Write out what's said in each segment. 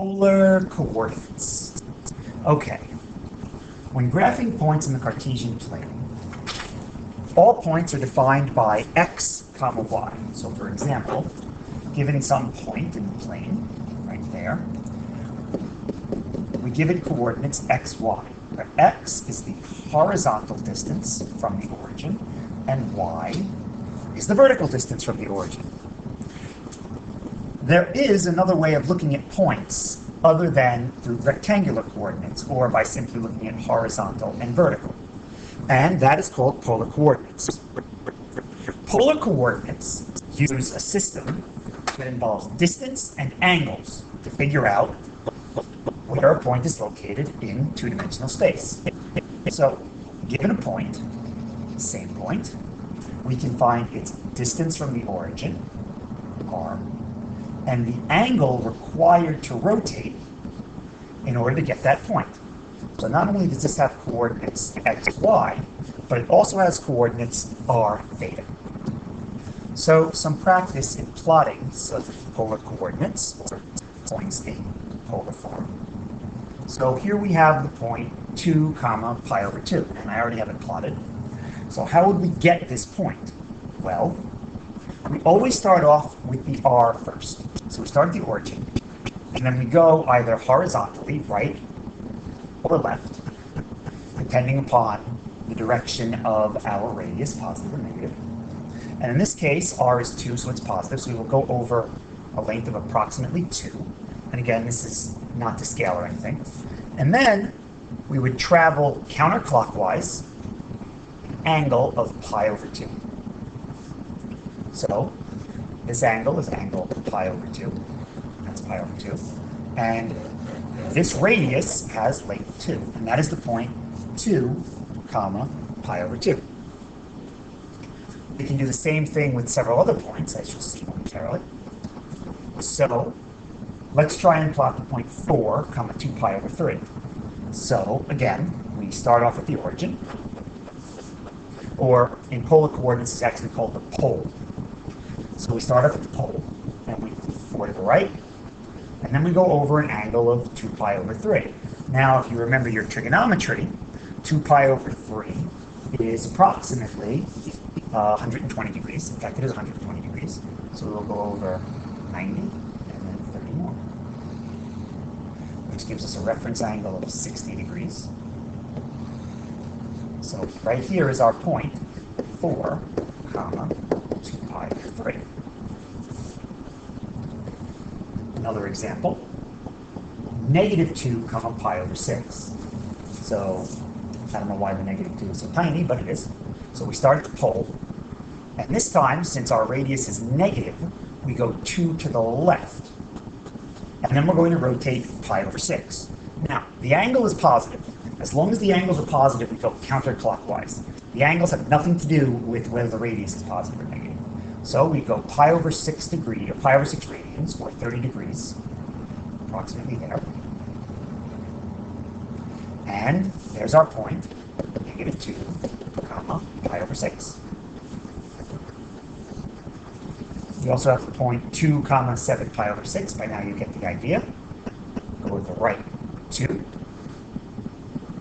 Polar coordinates. Okay, when graphing points in the Cartesian plane, all points are defined by x comma y. So for example, given some point in the plane, right there, we give it coordinates x, y. Where x is the horizontal distance from the origin, and y is the vertical distance from the origin. There is another way of looking at points other than through rectangular coordinates, or by simply looking at horizontal and vertical. And that is called polar coordinates. Polar coordinates use a system that involves distance and angles to figure out where a point is located in two-dimensional space. So, given a point, same point, we can find its distance from the origin, r, and the angle required to rotate in order to get that point. So not only does this have coordinates x, y, but it also has coordinates r, theta. So some practice in plotting such polar coordinates, or points in polar form. So here we have the point 2 comma pi over 2, and I already have it plotted. So how would we get this point? Well, we always start off with the r first. So we start at the origin, and then we go either horizontally, right, or left, depending upon the direction of our radius, positive or negative. And in this case, r is 2, so it's positive, so we will go over a length of approximately 2. And again, this is not to scale or anything. And then we would travel counterclockwise, angle of pi over 2. So this angle is angle pi over 2. That's pi over 2. And this radius has length 2. And that is the point 2 comma pi over 2. We can do the same thing with several other points, as you'll see momentarily. So let's try and plot the point 4 comma 2 pi over 3. So again, we start off at the origin, or in polar coordinates it's actually called the pole. So we start off at the pole, and we move 4 to the right, and then we go over an angle of 2 pi over 3. Now, if you remember your trigonometry, 2 pi over 3 is approximately 120 degrees. In fact, it is 120 degrees. So we'll go over 90 and then 30 more, which gives us a reference angle of 60 degrees. So right here is our point, 4 comma 2 pi over 3. Another example, negative 2 comma pi over 6. So I don't know why the negative 2 is so tiny, but it is. So we start at the pole, and this time, since our radius is negative, we go 2 to the left. And then we're going to rotate pi over 6. Now, the angle is positive. As long as the angles are positive, we go counterclockwise. The angles have nothing to do with whether the radius is positive or negative. So we go pi over 6 degree, or pi over 6 radians, or 30 degrees, approximately there. And there's our point, negative 2 comma pi over 6. You also have the point 2 comma 7 pi over 6. By now you get the idea. Go to the right 2.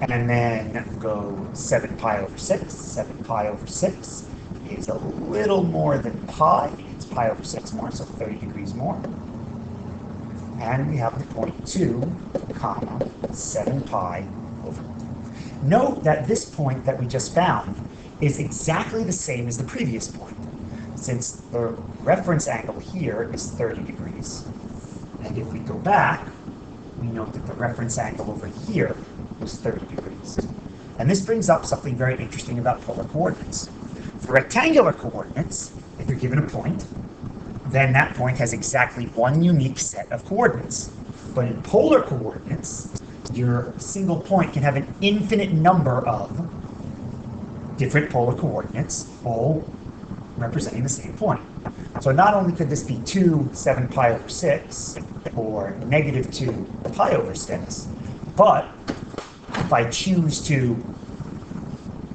And then go 7 pi over 6. 7 pi over 6 is a little more than pi. It's pi over 6 more, so 30 degrees more. And we have the point 2 comma 7 pi over. Note that this point that we just found is exactly the same as the previous point, since the reference angle here is 30 degrees. And if we go back, we note that the reference angle over here was 30 degrees. And this brings up something very interesting about polar coordinates. For rectangular coordinates, if you're given a point, then that point has exactly one unique set of coordinates. But in polar coordinates, your single point can have an infinite number of different polar coordinates, all representing the same point. So not only could this be 2 7 pi over 6, or negative 2 pi over 6, but if I choose to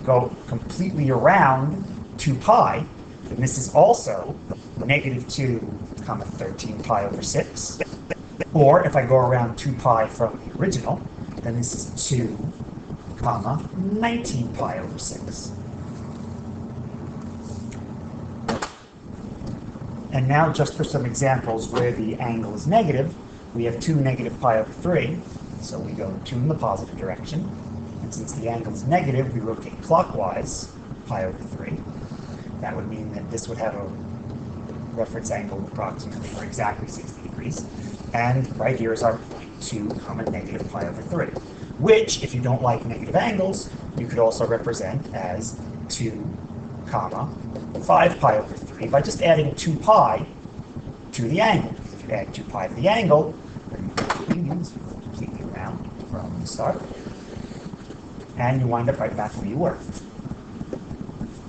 go completely around 2 pi, And this is also negative 2 comma 13 pi over 6. Or if I go around 2 pi from the original, then this is 2 comma 19 pi over 6. And now just for some examples where the angle is negative, we have 2 negative pi over 3. So we go 2 in the positive direction. And since the angle is negative, we rotate clockwise pi over 3. That would mean that this would have a reference angle of approximately or exactly 60 degrees. And right here is our point 2 comma negative pi over 3, which, if you don't like negative angles, you could also represent as 2 comma 5 pi over 3 by just adding 2 pi to the angle. If you add 2 pi to the angle, then you go completely around from the start, and you wind up right back where you were.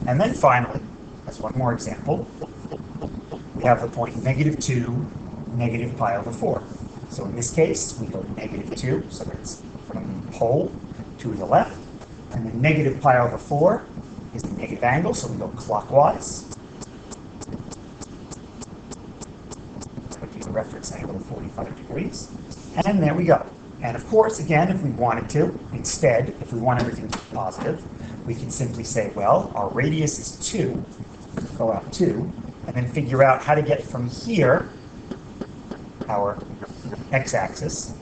And then finally, as one more example, we have the point negative 2 negative pi over 4. So in this case, we go to negative 2, so that's from the pole to the left, and then negative pi over 4 is the negative angle, so we go clockwise. That would be the reference angle of 45 degrees. And there we go. And of course, again, if we wanted to, instead, if we want everything to be positive, we can simply say, well, our radius is 2, go out 2, and then figure out how to get from here, our x-axis,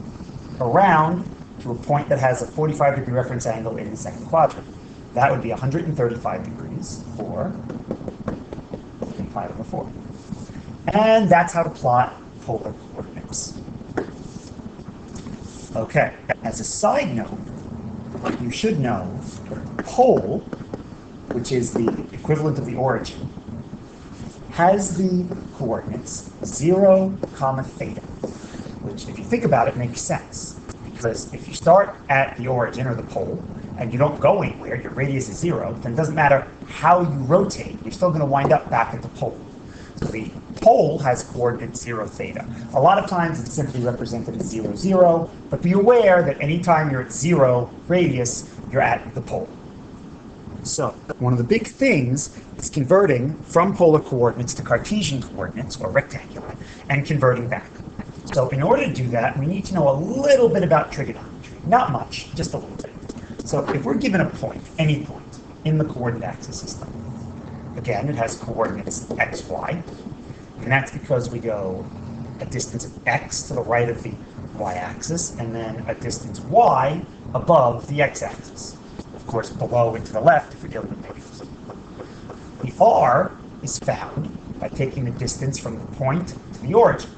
around to a point that has a 45-degree reference angle in the second quadrant. That would be 135 degrees, or 5 over 4. And that's how to plot polar coordinates. Okay, as a side note, you should know pole, which is the equivalent of the origin, has the coordinates 0, comma theta, which, if you think about it, makes sense. Because if you start at the origin or the pole, and you don't go anywhere, your radius is 0, then it doesn't matter how you rotate, you're still going to wind up back at the pole. So the pole has coordinates 0, theta. A lot of times it's simply represented as 0, 0, but be aware that anytime you're at 0 radius, you're at the pole. So one of the big things is converting from polar coordinates to Cartesian coordinates, or rectangular, and converting back. So in order to do that, we need to know a little bit about trigonometry. Not much, just a little bit. So if we're given a point, any point, in the coordinate axis system, again, it has coordinates x, y, and that's because we go a distance of x to the right of the y-axis, and then a distance y above the x-axis. Of course, below and to the left if we're dealing with negatives. The r is found by taking the distance from the point to the origin.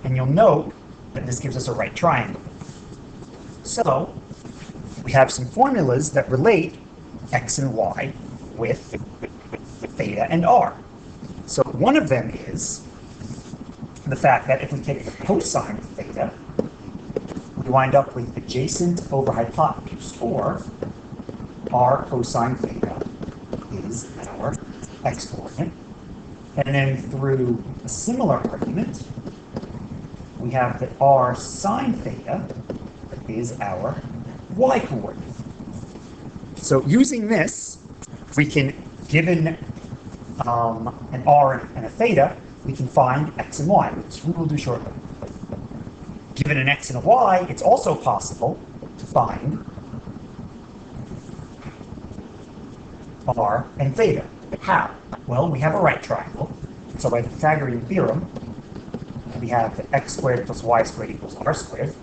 And you'll note that this gives us a right triangle. So we have some formulas that relate x and y with theta and r. So one of them is the fact that if we take the cosine of theta, we wind up with adjacent over hypotenuse, or r cosine theta is our x-coordinate. And then through a similar argument, we have that r sine theta is our y-coordinate. So using this, we can, given an r and a theta, we can find x and y, which we will do shortly. Given an x and a y, it's also possible to find r and theta. How? Well, we have a right triangle. So by the Pythagorean theorem, we have that x squared plus y squared equals r squared.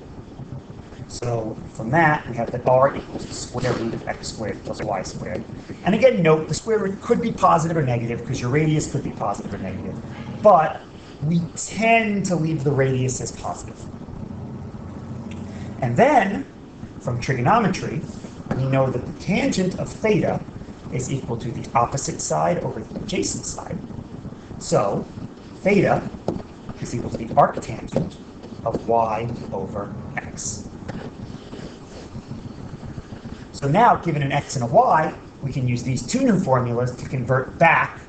So from that, we have that r equals the square root of x squared plus y squared. And again, note, the square root could be positive or negative because your radius could be positive or negative. But we tend to leave the radius as positive. And then, from trigonometry, we know that the tangent of theta is equal to the opposite side over the adjacent side. So theta is equal to the arctangent of y over x. So now, given an x and a y, we can use these two new formulas to convert back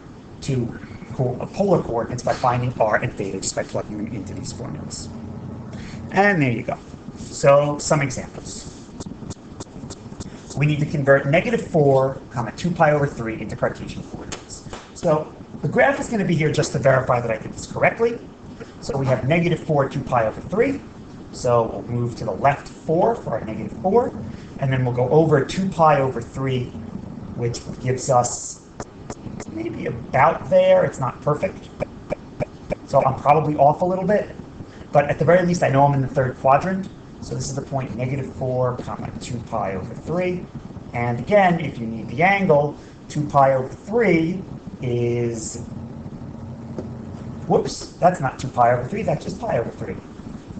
to polar coordinates by finding r and theta just by plugging them into these formulas. And there you go. So some examples. We need to convert negative 4, 2 pi over 3 into Cartesian coordinates. So the graph is going to be here just to verify that I did this correctly. So we have negative 4, 2 pi over 3. So we'll move to the left 4 for our negative 4, and then we'll go over 2 pi over 3, which gives us maybe about there. It's not perfect, so I'm probably off a little bit, but at the very least I know I'm in the third quadrant. So this is the point negative 4 comma 2 pi over 3. And again, if you need the angle, 2 pi over 3 is, whoops, that's not 2 pi over 3, that's just pi over 3.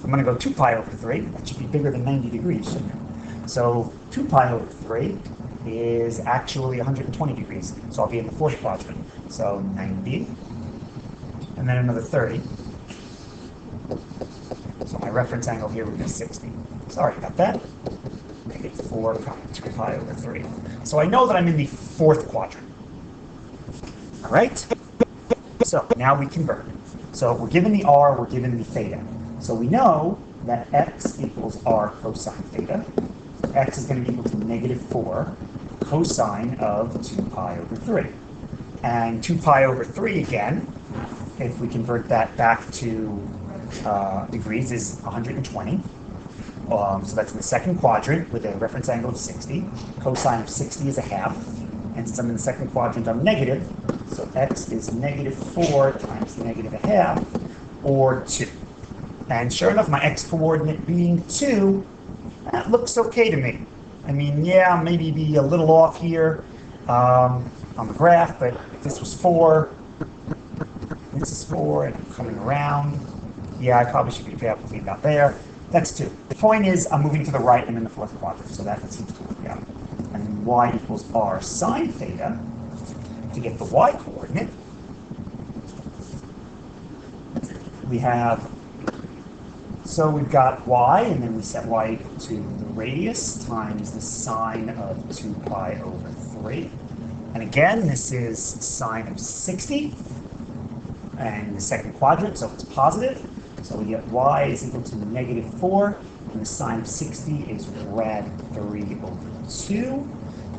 I'm going to go 2 pi over 3. That should be bigger than 90 degrees, shouldn't it? So 2 pi over 3 is actually 120 degrees. So I'll be in the fourth quadrant. So 90, and then another 30. So my reference angle here would be 60. Sorry about that. Negative 4 comma 2 pi over 3. So I know that I'm in the fourth quadrant. All right? So now we convert. So we're given the r, we're given the theta. So we know that x equals r cosine theta. X is going to be equal to negative 4 cosine of 2 pi over 3. And 2 pi over 3 again, if we convert that back to degrees, is 120. So that's in the second quadrant with a reference angle of 60. Cosine of 60 is a half. And since I'm in the second quadrant, I'm negative. So x is negative 4 times negative a half, or 2. And sure enough, my x-coordinate being 2, that looks okay to me. I mean, yeah, maybe be a little off here on the graph, but if this was 4, this is 4, and I'm coming around, yeah, I probably should be probably about there. That's 2. The point is, I'm moving to the right, I'm in the fourth quadrant, so that seems to work out. And y equals r sine theta. To get the y-coordinate, we have, so we've got y, and then we set y equal to the radius times the sine of 2 pi over 3. And again, this is sine of 60, and the second quadrant, so it's positive. So we get y is equal to negative 4, and the sine of 60 is rad 3 over 2.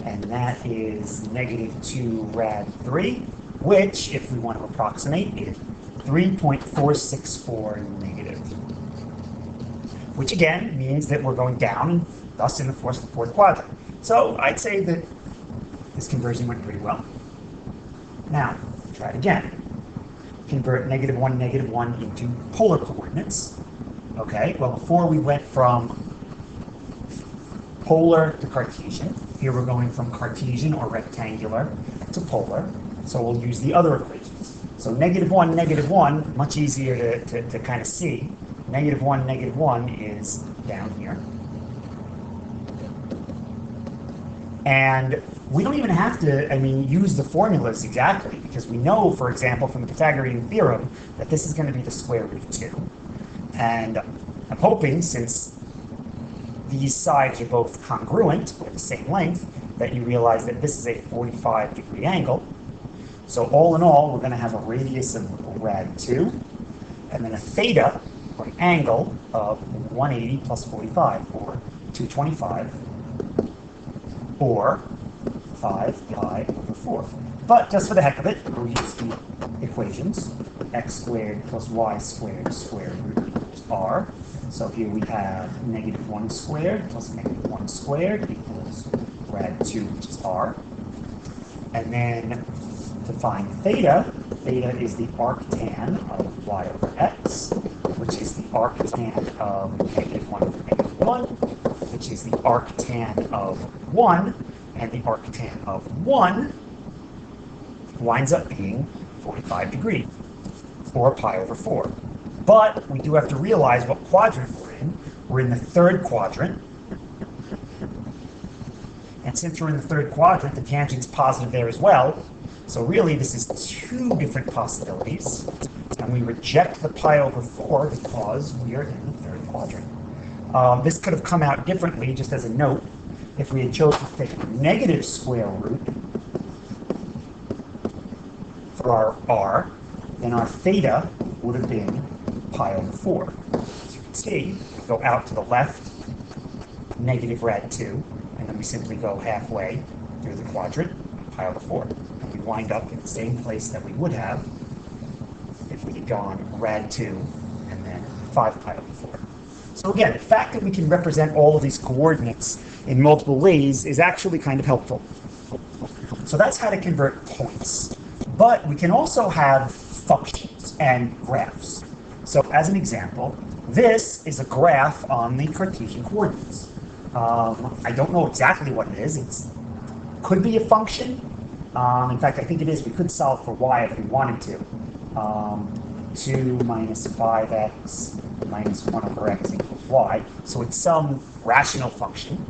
And that is negative 2 rad 3, which, if we want to approximate, is 3.464 negative. Which again means that we're going down, and thus in the fourth quadrant. So I'd say that this conversion went pretty well. Now, try it again. Convert negative 1 into polar coordinates. Okay, well, before we went from polar to Cartesian. Here we're going from Cartesian or rectangular to polar. So we'll use the other equations. So negative 1, much easier to kind of see. Negative 1 is down here. And we don't even have to, use the formulas exactly, because we know, for example, from the Pythagorean theorem, that this is going to be the square root of 2. And I'm hoping, since these sides are both congruent, or the same length, that you realize that this is a 45-degree angle. So all in all, we're going to have a radius of rad 2, and then a theta, or an angle, of 180 plus 45, or 225, or 5 pi over 4. But just for the heck of it, we'll use the equations. X squared plus y squared root equals r. So here we have negative 1 squared plus negative 1 squared equals rad 2, which is r. And then to find theta, theta is the arctan of y over x, which is the arctan of negative 1 over negative 1, which is the arctan of 1, and the arctan of 1 winds up being 45 degrees, or pi over 4. But we do have to realize what quadrant we're in. We're in the third quadrant. And since we're in the third quadrant, the tangent's positive there as well. So really, this is two different possibilities. And we reject the pi over 4 because we are in the third quadrant. This could have come out differently, just as a note. If we had chosen to take a negative square root for our r, then our theta would have been pi over 4. As you can see, we go out to the left, negative rad 2, and then we simply go halfway through the quadrant, pi over 4. And we wind up in the same place that we would have if we had gone rad 2 and then 5 pi over 4. So again, the fact that we can represent all of these coordinates in multiple ways is actually kind of helpful. So that's how to convert points. But we can also have functions and graphs. So as an example, this is a graph on the Cartesian coordinates. I don't know exactly what it is. It could be a function. In fact, I think it is. We could solve for y if we wanted to. 2 minus 5x minus 1 over x equals y. So it's some rational function.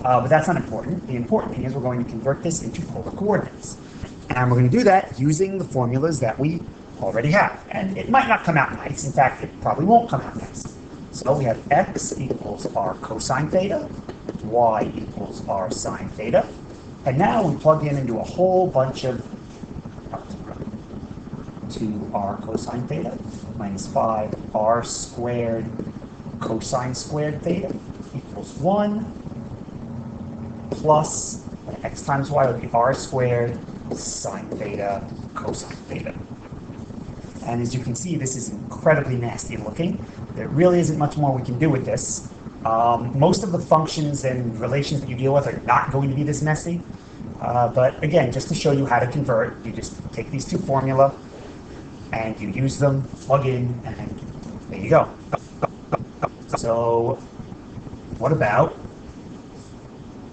But that's not important. The important thing is we're going to convert this into polar coordinates. And we're going to do that using the formulas that we already have. And it might not come out nice. In fact, it probably won't come out nice. So we have x equals r cosine theta, y equals r sine theta. And now we plug in into a whole bunch of 2r cosine theta minus 5r squared cosine squared theta equals 1 plus x times y would be r squared sine theta cosine theta. And as you can see, this is incredibly nasty looking. There really isn't much more we can do with this. Most of the functions and relations that you deal with are not going to be this messy. But again, just to show you how to convert, you just take these two formula and you use them, plug in, and there you go. So what about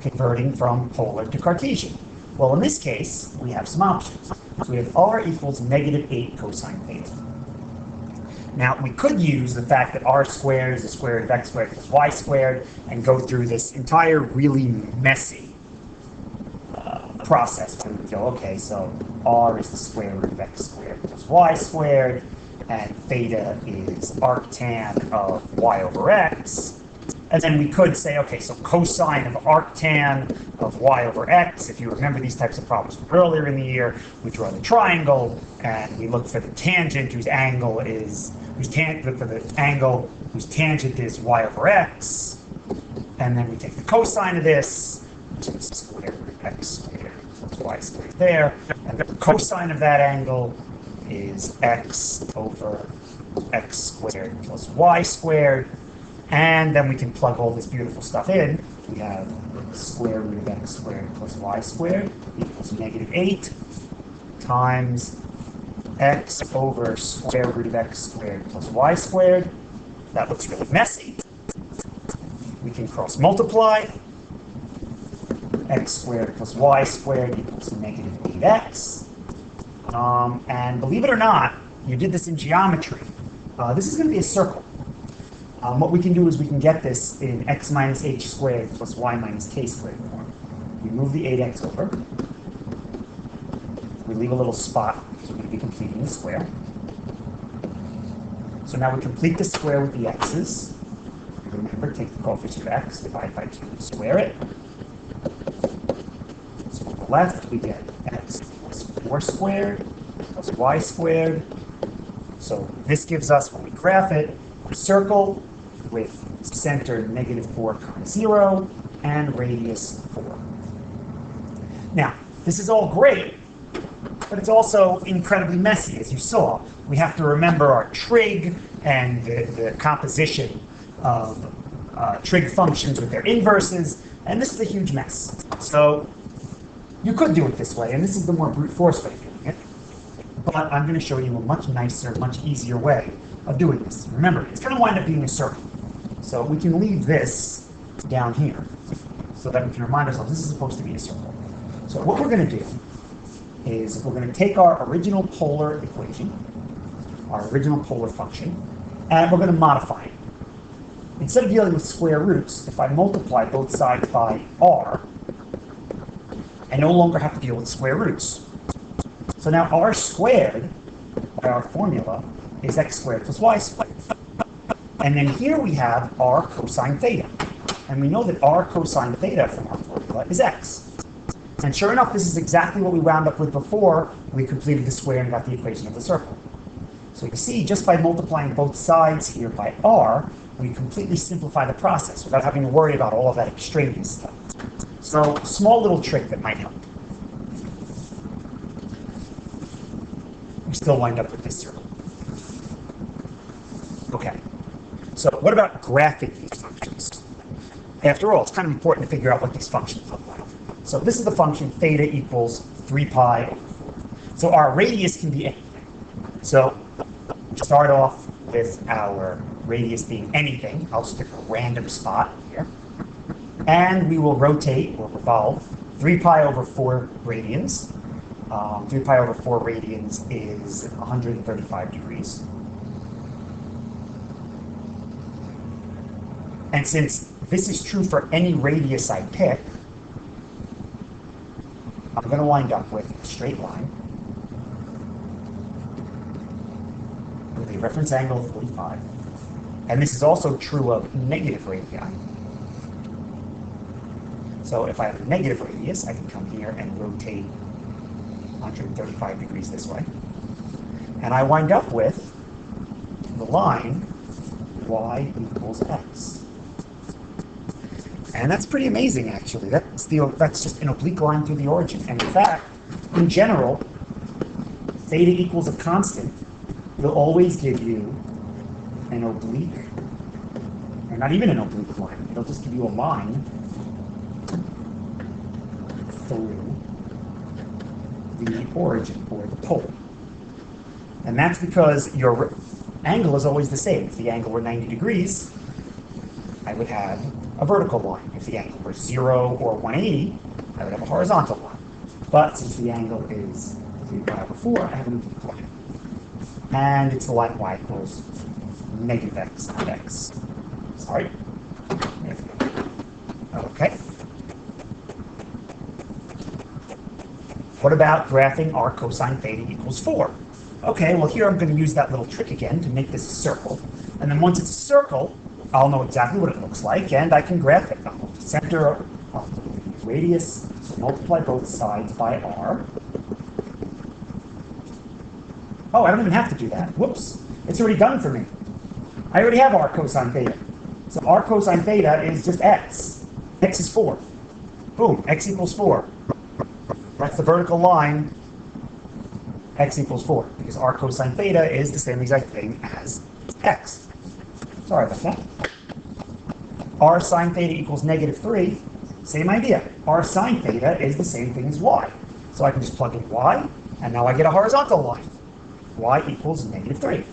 converting from polar to Cartesian? Well, in this case, we have some options. So we have r equals negative 8 cosine theta. Now, we could use the fact that r squared is the square root of x squared plus y squared and go through this entire really messy process. And we go, okay, so r is the square root of x squared plus y squared, and theta is arctan of y over x. And then we could say, okay, so cosine of arctan of y over x. If you remember these types of problems from earlier in the year, we draw the triangle and we look for the tangent whose angle is look for the angle whose tangent is y over x. And then we take the cosine of this, which is the square root of x squared plus y squared there. And the cosine of that angle is x over x squared plus y squared. And then we can plug all this beautiful stuff in. We have square root of x squared plus y squared equals negative 8 times x over square root of x squared plus y squared. That looks really messy. We can cross multiply. X squared plus y squared equals negative 8x. And believe it or not, you did this in geometry. This is going to be a circle. What we can do is we can get this in x minus h squared plus y minus k squared form. We move the 8x over. We leave a little spot because we're going to be completing the square. So now we complete the square with the x's. Remember, take the coefficient of x, divide by 2, square it. So on the left, we get x equals 4 squared plus y squared. So this gives us, when we graph it, a circle with center negative 4, 0, and radius 4. Now, this is all great, but it's also incredibly messy, as you saw. We have to remember our trig and the composition of trig functions with their inverses, and this is a huge mess. So you could do it this way, and this is the more brute force way of doing it, but I'm going to show you a much nicer, much easier way of doing this. Remember, it's going to wind up being a circle. So we can leave this down here so that we can remind ourselves this is supposed to be a circle. So what we're going to do is we're going to take our original polar equation, our original polar function, and we're going to modify it. Instead of dealing with square roots, if I multiply both sides by r, I no longer have to deal with square roots. So now r squared, by our formula, is x squared plus y squared. And then here we have r cosine theta. And we know that r cosine theta from our formula is x. And sure enough, this is exactly what we wound up with before we completed the square and got the equation of the circle. So you see, just by multiplying both sides here by r, we completely simplify the process without having to worry about all of that extraneous stuff. So, small little trick that might help. We still wind up with this circle. Okay. So what about graphing these functions? After all, it's kind of important to figure out what these functions look like. So this is the function theta equals 3 pi over 4. So our radius can be anything. So to start off with our radius being anything, I'll just pick a random spot here. And we will rotate or revolve 3 pi over 4 radians. 3 pi over 4 radians is 135 degrees. And since this is true for any radius I pick, I'm going to wind up with a straight line with a reference angle of 45. And this is also true of negative radii. So if I have a negative radius, I can come here and rotate 135 degrees this way. And I wind up with the line y equals x. And that's pretty amazing, actually. That's just an oblique line through the origin. And in fact, in general, theta equals a constant will always give you an oblique, or not even an oblique line. It'll just give you a line through the origin, or the pole. And that's because your angle is always the same. If the angle were 90 degrees, I would have a vertical line. If the angle were 0 or 180, I would have a horizontal line. But since the angle is 3 pi over 4, I have an oblique line. And it's the line y equals negative x, not x. Sorry. Okay. What about graphing r cosine theta equals 4? Okay, well here I'm going to use that little trick again to make this a circle. And then once it's a circle, I'll know exactly what it looks like, and I can graph it. I'll move the center, I'll move the radius, so multiply both sides by r. Oh, I don't even have to do that. Whoops. It's already done for me. I already have r cosine theta. So r cosine theta is just x. X is 4. Boom, x equals 4. That's the vertical line, x equals 4, because r cosine theta is the same exact thing as x. Sorry about that. R sine theta equals negative 3. Same idea. R sine theta is the same thing as y. So I can just plug in y, and now I get a horizontal line. Y equals negative 3.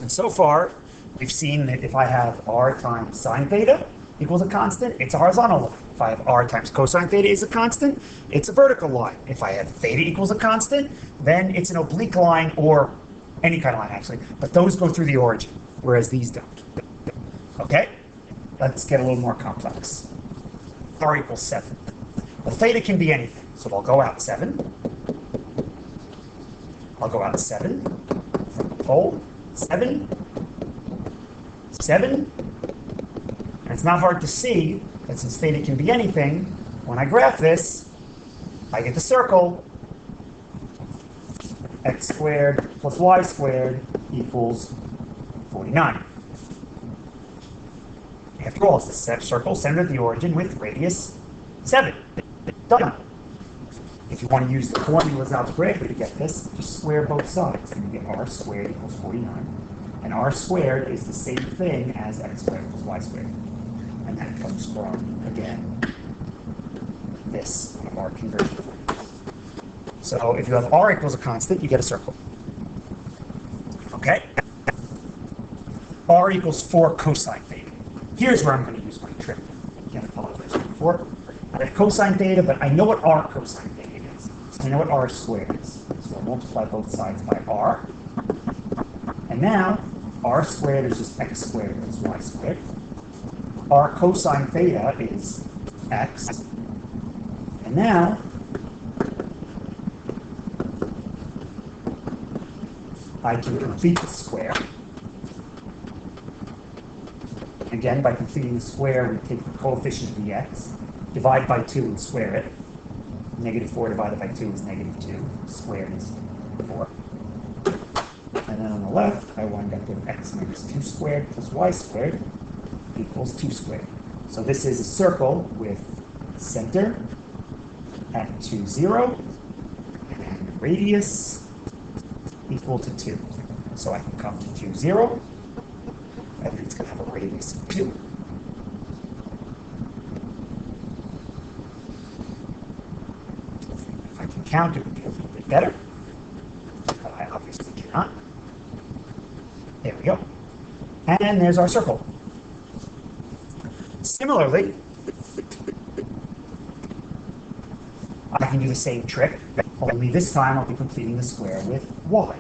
And so far, we've seen that if I have r times sine theta equals a constant, it's a horizontal line. If I have r times cosine theta is a constant, it's a vertical line. If I have theta equals a constant, then it's an oblique line, or any kind of line, actually. But those go through the origin, whereas these don't. Okay? Let's get a little more complex. R equals 7. Well, theta can be anything. So I'll go out 7. I'll go out 7 from the pole. 7. 7. And it's not hard to see that since theta can be anything, when I graph this, I get the circle x squared plus y squared equals 49. After all, it's a circle centered at the origin with radius 7. Done. If you want to use the formulas algebraically to get this, just square both sides, and you get r squared equals 49. And r squared is the same thing as x squared plus y squared. And that comes from, again, this one of our conversion formulas. So if you have r equals a constant, you get a circle. Okay? R equals 4 cosine theta. Here's where I'm going to use my trick. Again, I apologize before. I have cosine theta, but I know what r cosine theta is. So I know what r squared is. So I'll multiply both sides by r. And now, r squared is just x squared plus y squared. R cosine theta is x. And now, I can complete the square. Again, by completing the square, we take the coefficient of the x, divide by 2 and square it. Negative 4 divided by 2 is negative 2. Squared is 4. And then on the left, I wind up with x minus 2 squared plus y squared equals 2 squared. So this is a circle with center at 2, 0, and radius equal to 2. So I can come to 2, 0, radius of 2. If I can count, it would be a little bit better, but I obviously cannot. There we go. And there's our circle. Similarly, I can do the same trick, only this time I'll be completing the square with y.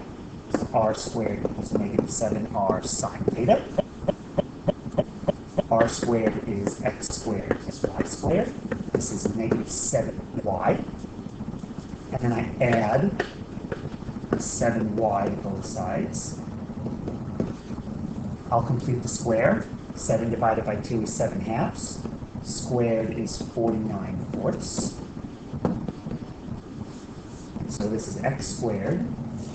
So r squared equals negative 7r sine theta. R squared is x squared plus y squared. This is negative 7y. And then I add 7y to both sides. I'll complete the square. 7 divided by 2 is 7 halves. Squared is 49 fourths. So this is x squared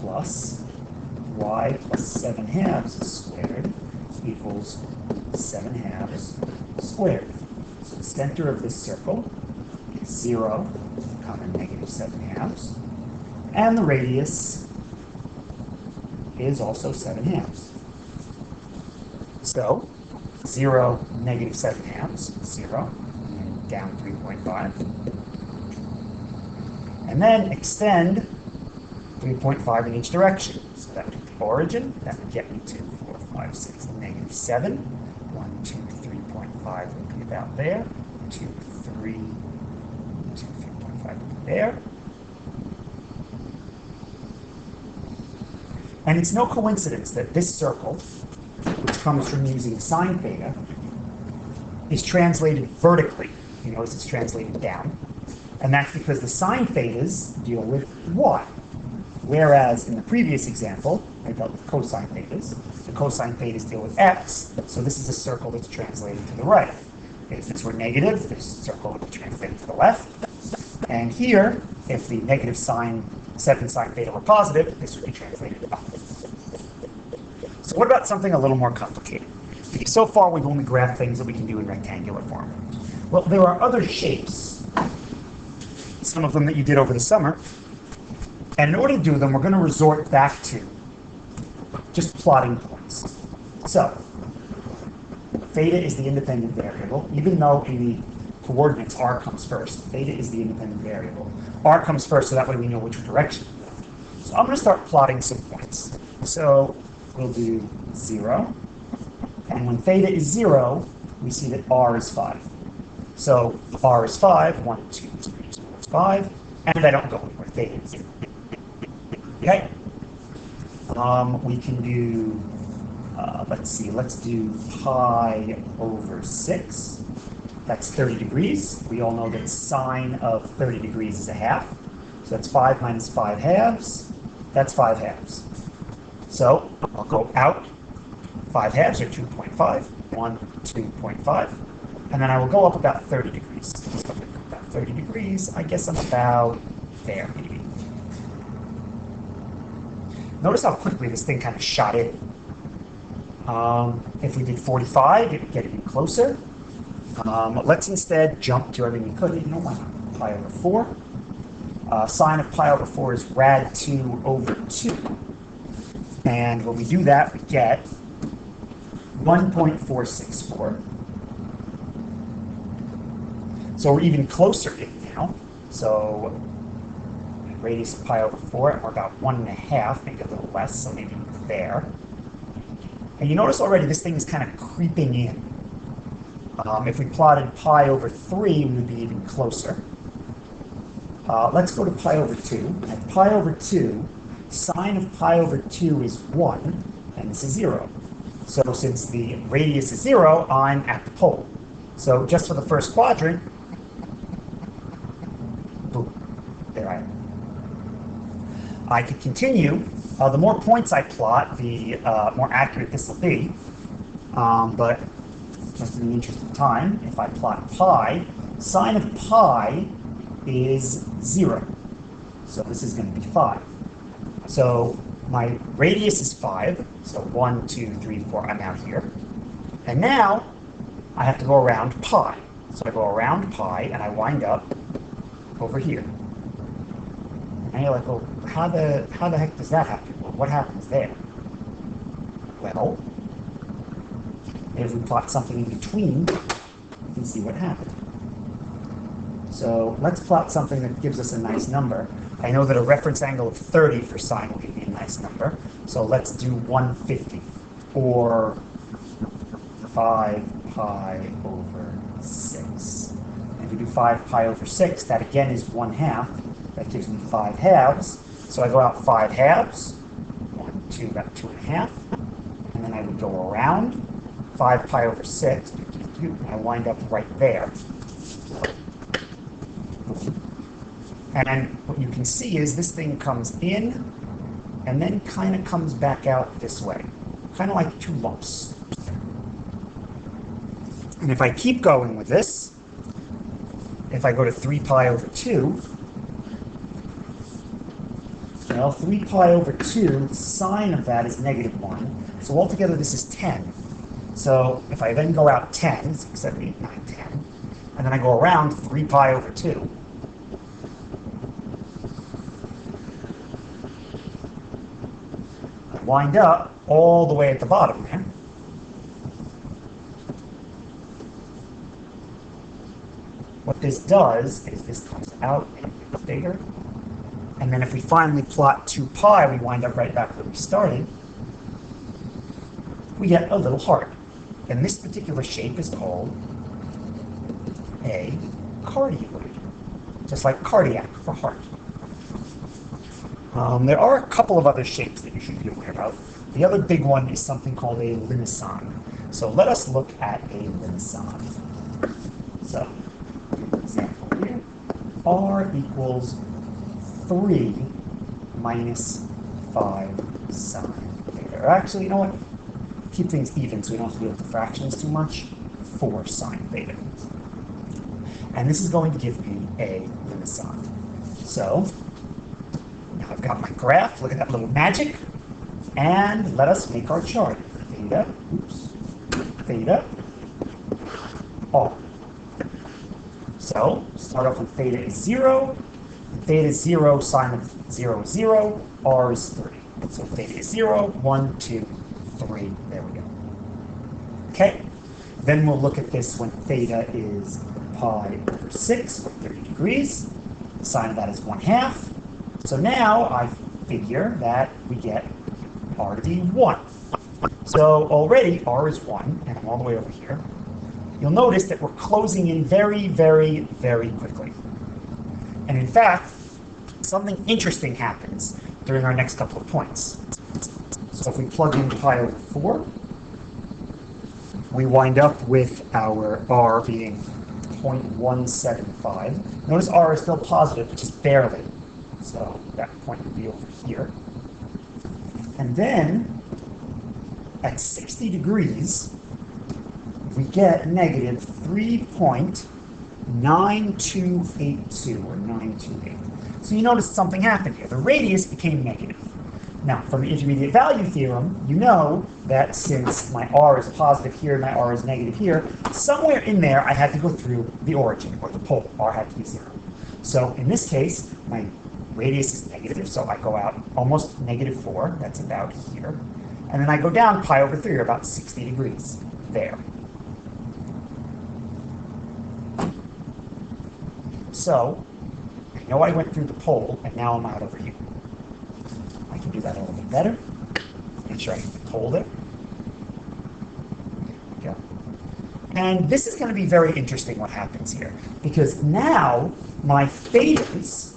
plus y plus 7 halves squared equals 7 halves squared. So the center of this circle is 0, comma negative 7 halves. And the radius is also 7 halves. So 0, negative 7 halves, 0, and down 3.5. And then extend 3.5 in each direction. So that would be the origin. That would get me to 4, 5, 6, negative 7. 1, 2, 3.5 would be about there. 2, 3, 2, 3.5 would be there. And it's no coincidence that this circle, which comes from using sine theta, is translated vertically. You notice it's translated down. And that's because the sine thetas deal with y. Whereas in the previous example, I dealt with cosine thetas. The cosine thetas deal with x, so this is a circle that's translated to the right. If this were negative, this circle would be translated to the left. And here, if the negative sine, 7 sine theta were positive, this would be translated up. So what about something a little more complicated? So far, we've only graphed things that we can do in rectangular form. Well, there are other shapes, some of them that you did over the summer. And in order to do them, we're going to resort back to just plotting points. So, theta is the independent variable, even though in the coordinates r comes first. Theta is the independent variable. R comes first, so that way we know which direction. So I'm going to start plotting some points. So we'll do 0. And when theta is 0, we see that r is 5. So r is 5, 1, 2, 3, 4, 5, and I don't go anywhere. Theta is 0. Okay. We can do, let's do pi over 6. That's 30 degrees. We all know that sine of 30 degrees is a half. So that's 5 minus 5 halves. That's 5 halves. So I'll go out 5 halves, or 2.5. 1, 2.5. And then I will go up about 30 degrees. So about 30 degrees, I guess I'm about there, maybe. Notice how quickly this thing kind of shot in. If we did 45, it would get even closer. Let's instead jump to, why not? Pi over 4. Sine of pi over 4 is rad 2 over 2. And when we do that, we get 1.464. So we're even closer in now. So radius of pi over 4, and we're about 1.5, maybe a little less, so maybe there. And you notice already this thing is kind of creeping in. If we plotted pi over 3, we would be even closer. Let's go to pi over 2. At pi over 2, sine of pi over 2 is 1, and this is 0. So since the radius is 0, I'm at the pole. So just for the first quadrant, boom, there I am. I could continue. The more points I plot, the more accurate this will be. But just in the interest of time, if I plot pi, sine of pi is 0. So this is going to be 5. So my radius is 5. So 1, 2, 3, 4, I'm out here. And now I have to go around pi. So I go around pi and I wind up over here. And you're like, well, how the heck does that happen? Well, what happens there? Well, If we plot something in between, we can see what happened. So let's plot something that gives us a nice number. I know that a reference angle of 30 for sine will give me a nice number. So let's do 150, or 5 pi over 6. And if we do 5 pi over 6, that again is 1/2. That gives me 5 halves. So I go out 5 halves, 1, 2, about 2.5. And then I would go around 5 pi over 6. I wind up right there. And what you can see is this thing comes in and then kind of comes back out this way, kind of like two lumps. And if I keep going with this, if I go to 3 pi over 2, well, 3 pi over 2, the sine of that is -1. So altogether this is 10. So if I then go out 10, 6, 7, 8, 9, 10, and then I go around 3 pi over 2, I wind up all the way at the bottom there. What this does is this comes out and gets bigger. And then if we finally plot 2 pi, we wind up right back where we started. We get a little heart. And this particular shape is called a cardioid, just like cardiac for heart. There are a couple of other shapes that you should be aware of. The other big one is something called a limicon. So let us look at a limicon. So, example here, r equals 3 minus 5 sine theta. Or actually, you know what? Keep things even so we don't have to deal with the fractions too much. 4 sine theta. And this is going to give me a limicon. So, now I've got my graph. Look at that little magic. And let us make our chart. Theta, theta, r. So, start off with theta is 0. Theta is 0, sine of 0 is 0, r is 3. So theta is 0, 1, 2, 3. There we go. Okay. Then we'll look at this when theta is pi over 6, or 30 degrees. The sine of that is 1/2. So now I figure that we get r to be 1. So already r is 1, and I'm all the way over here. You'll notice that we're closing in very, very, very quickly. And in fact, something interesting happens during our next couple of points. So if we plug in pi over 4, we wind up with our r being 0.175. Notice r is still positive, but just barely. So that point would be over here. And then, at 60 degrees, we get negative 3.9282, or 928. So you notice something happened here. The radius became negative. Now, from the intermediate value theorem, you know that since my r is positive here and my r is negative here, somewhere in there I had to go through the origin, or the pole. R had to be 0. So in this case, my radius is negative, so I go out almost -4. That's about here. And then I go down pi over 3, or about 60 degrees. There. So, I know I went through the pole, and now I'm out over here. I can do that a little bit better. Make sure I get the pole there. There we go. And this is going to be very interesting what happens here. Because now, my thetas,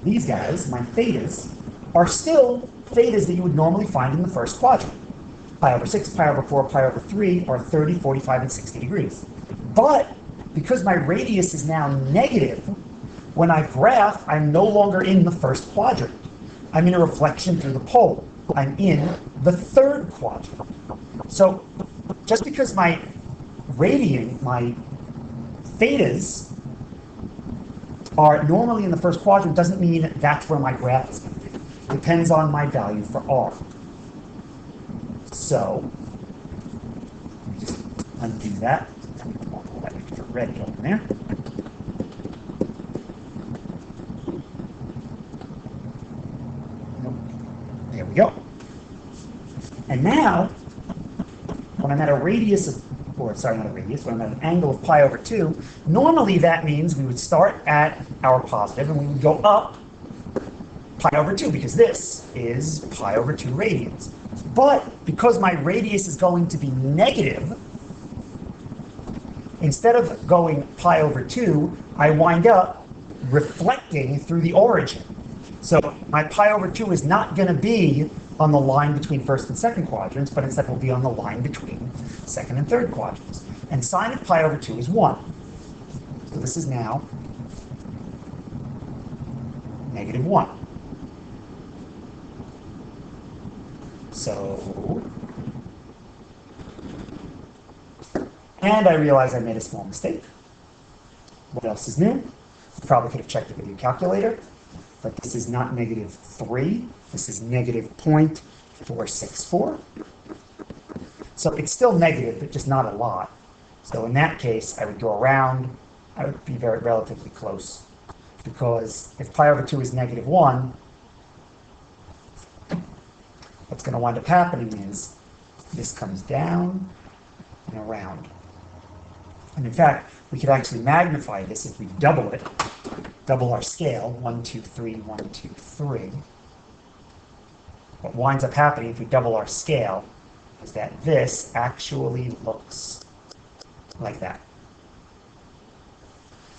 these guys, my thetas, are still thetas that you would normally find in the first quadrant. Pi over 6, pi over 4, pi over 3 are 30, 45, and 60 degrees. But because my radius is now negative, when I graph, I'm no longer in the first quadrant. I'm in a reflection through the pole. I'm in the third quadrant. So just because my my thetas are normally in the first quadrant doesn't mean that's where my graph is going to be. Depends on my value for r. So, let me just undo that. Pull that extra red in there. Nope. There we go. And now, when I'm at a radius of, or sorry, not a radius, when I'm at an angle of pi over 2, normally that means we would start at our positive and we would go up pi over 2, because this is pi over 2 radians. But because my radius is going to be negative, instead of going pi over 2, I wind up reflecting through the origin. So my pi over 2 is not going to be on the line between first and second quadrants, but instead will be on the line between second and third quadrants. And sine of pi over 2 is 1. So this is now negative 1. So, and I realize I made a small mistake. What else is new? Probably could have checked it with your calculator, but this is not negative 3. This is negative 0.464. So it's still negative, but just not a lot. So in that case, I would go around. I would be very relatively close, because if pi over 2 is negative 1, what's going to wind up happening is this comes down and around. And in fact, we could actually magnify this if we double it, double our scale, 1, 2, 3, 1, 2, 3. What winds up happening if we double our scale is that this actually looks like that.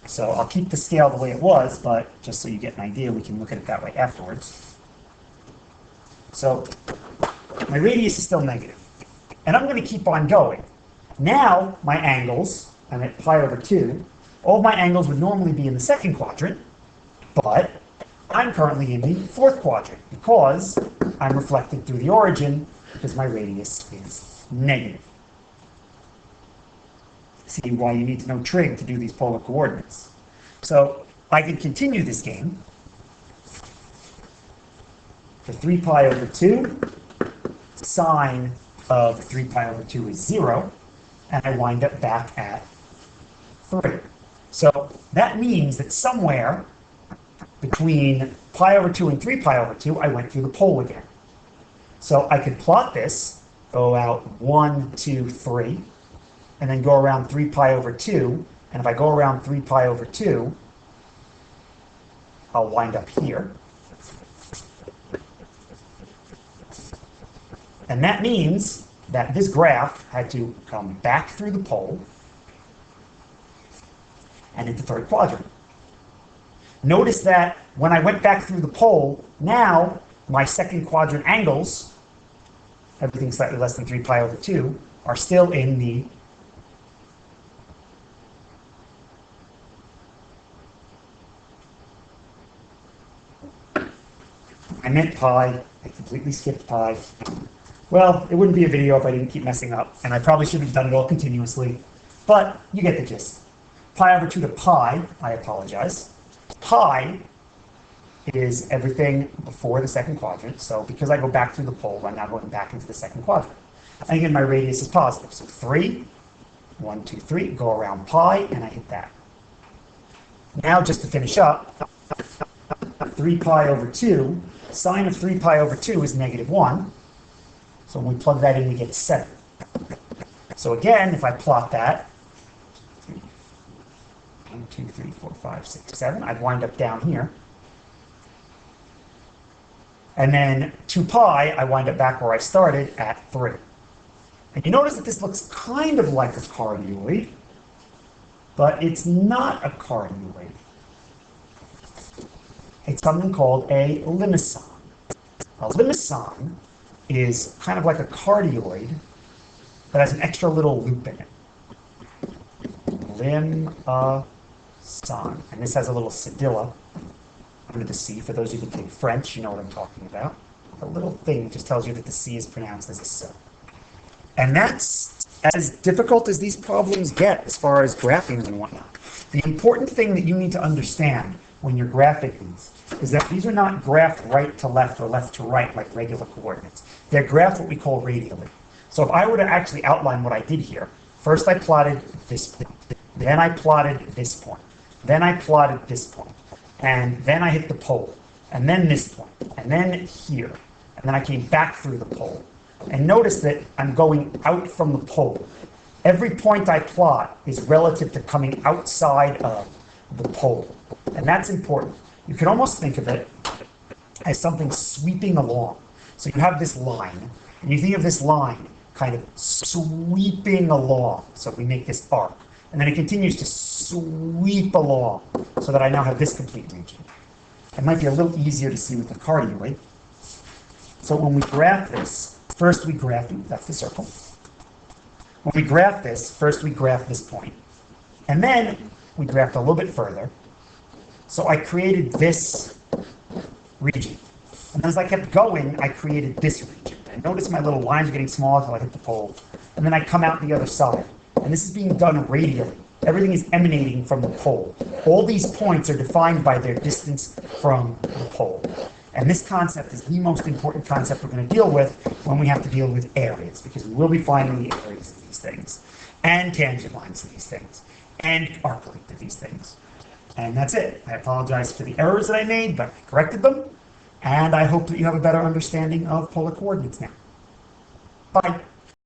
So I'll keep the scale the way it was, but just so you get an idea, we can look at it that way afterwards. So my radius is still negative, and I'm going to keep on going. Now my angles, I'm at pi over 2. All of my angles would normally be in the second quadrant, but I'm currently in the fourth quadrant because I'm reflected through the origin because my radius is negative. See why you need to know trig to do these polar coordinates. So I can continue this game. For 3 pi over 2, sine of 3 pi over 2 is 0, and I wind up back at 3. So that means that somewhere between pi over 2 and 3 pi over 2, I went through the pole again. So I could plot this, go out 1, 2, 3, and then go around 3 pi over 2. And if I go around 3 pi over 2, I'll wind up here. And that means that this graph had to come back through the pole and into third quadrant. Notice that when I went back through the pole, now my second quadrant angles, everything slightly less than 3 pi over 2, are still in the I meant pi. I completely skipped pi. Well, it wouldn't be a video if I didn't keep messing up, and I probably should have done it all continuously, but you get the gist. Pi over 2 to pi, I apologize. Pi is everything before the second quadrant, so because I go back through the pole, I'm now going back into the second quadrant. And again, my radius is positive, so 3, 1, 2, 3, go around pi, and I hit that. Now, just to finish up, 3 pi over 2, sine of 3 pi over 2 is negative 1. So when we plug that in, we get 7. So again, if I plot that, 1, 2, 3, 4, 5, 6, 7, I'd wind up down here. And then 2 pi, I wind up back where I started at 3. And you notice that this looks kind of like a cardioid, but it's not a cardioid. It's something called a limison. A limison is kind of like a cardioid that has an extra little loop in it. Limison. And this has a little cedilla under the C. For those of you who take French, you know what I'm talking about. A little thing just tells you that the C is pronounced as a C. And that's as difficult as these problems get as far as graphing and whatnot. The important thing that you need to understand when you're graphing these is that these are not graphed right to left or left to right like regular coordinates. They're graphed what we call radially. So if I were to actually outline what I did here, first I plotted this point, then I plotted this point, then I plotted this point, and then I hit the pole, and then this point, and then here, and then I came back through the pole. And notice that I'm going out from the pole. Every point I plot is relative to coming outside of the pole. And that's important. You can almost think of it as something sweeping along. So you have this line, and you think of this line kind of sweeping along. So we make this arc. And then it continues to sweep along so that I now have this complete region. It might be a little easier to see with the cardioid. So when we graph this, first we graph, that's the circle. When we graph this, first we graph this point. And then we graphed a little bit further. So I created this region. And as I kept going, I created this region. And notice my little lines are getting smaller until I hit the pole. And then I come out the other side. And this is being done radially. Everything is emanating from the pole. All these points are defined by their distance from the pole. And this concept is the most important concept we're going to deal with when we have to deal with areas, because we will be finding the areas of these things, and tangent lines of these things, and arc length of these things. And that's it. I apologize for the errors that I made, but I corrected them, and I hope that you have a better understanding of polar coordinates now. Bye.